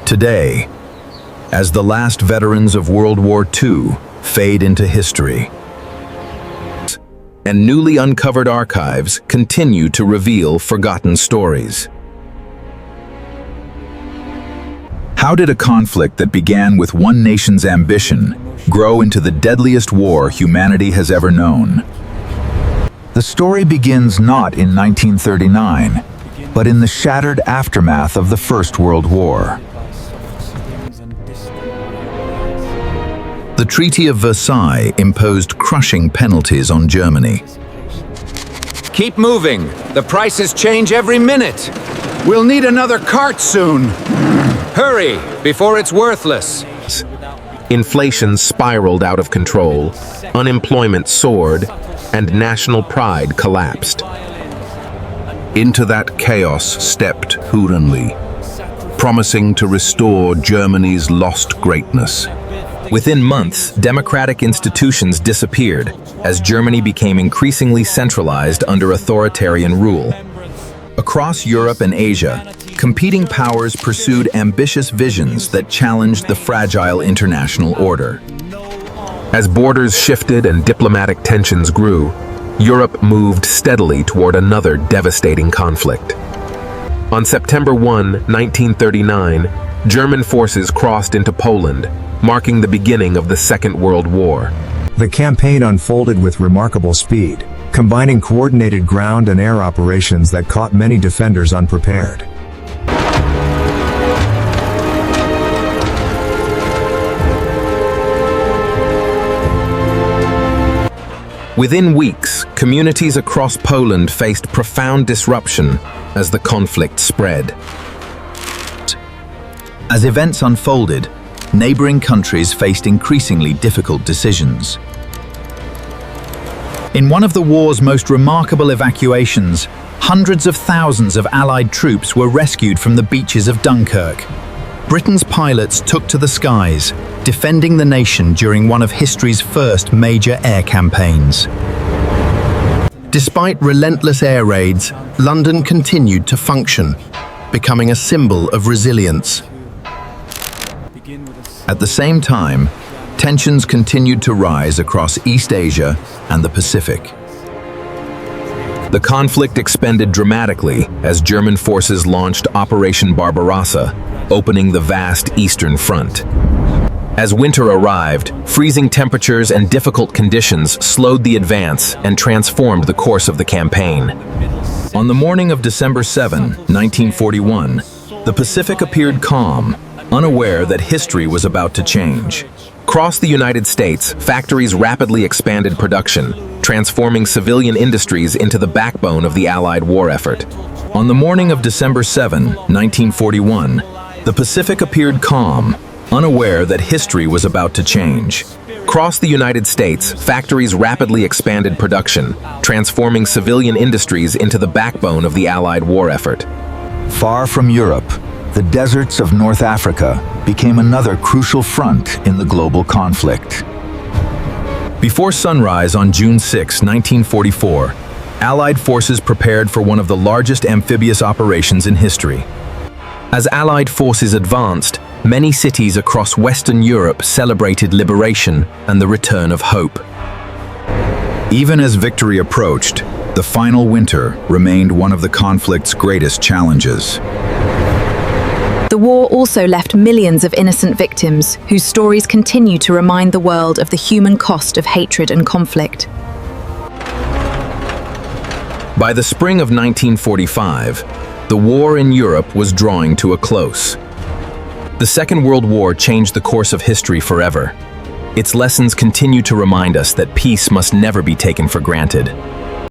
Today, as the last veterans of World War II fade into history, and newly uncovered archives continue to reveal forgotten stories. How did a conflict that began with one nation's ambition grow into the deadliest war humanity has ever known? The story begins not in 1939, but in the shattered aftermath of the First World War. The Treaty of Versailles imposed crushing penalties on Germany. Keep moving. The prices change every minute. We'll need another cart soon. Hurry, before it's worthless. Inflation spiraled out of control, unemployment soared, and national pride collapsed. Into that chaos stepped Hurenli, promising to restore Germany's lost greatness. Within months, democratic institutions disappeared as Germany became increasingly centralized under authoritarian rule. Across Europe and Asia, competing powers pursued ambitious visions that challenged the fragile international order. As borders shifted and diplomatic tensions grew, Europe moved steadily toward another devastating conflict. On September 1, 1939, German forces crossed into Poland, marking the beginning of the Second World War. The campaign unfolded with remarkable speed, combining coordinated ground and air operations that caught many defenders unprepared. Within weeks, communities across Poland faced profound disruption as the conflict spread. As events unfolded, neighboring countries faced increasingly difficult decisions. In one of the war's most remarkable evacuations, hundreds of thousands of Allied troops were rescued from the beaches of Dunkirk. Britain's pilots took to the skies, defending the nation during one of history's first major air campaigns. Despite relentless air raids, London continued to function, becoming a symbol of resilience. At the same time, tensions continued to rise across East Asia and the Pacific. The conflict expanded dramatically as German forces launched Operation Barbarossa, opening the vast Eastern Front. As winter arrived, freezing temperatures and difficult conditions slowed the advance and transformed the course of the campaign. On the morning of December 7, 1941, the Pacific appeared calm, unaware that history was about to change. Across the United States, factories rapidly expanded production, transforming civilian industries into the backbone of the Allied war effort. On the morning of December 7, 1941, the Pacific appeared calm, unaware that history was about to change. Across the United States, factories rapidly expanded production, transforming civilian industries into the backbone of the Allied war effort. Far from Europe, the deserts of North Africa became another crucial front in the global conflict. Before sunrise on June 6, 1944, Allied forces prepared for one of the largest amphibious operations in history. As Allied forces advanced, many cities across Western Europe celebrated liberation and the return of hope. Even as victory approached, the final winter remained one of the conflict's greatest challenges. The war also left millions of innocent victims, whose stories continue to remind the world of the human cost of hatred and conflict. By the spring of 1945, the war in Europe was drawing to a close. The Second World War changed the course of history forever. Its lessons continue to remind us that peace must never be taken for granted.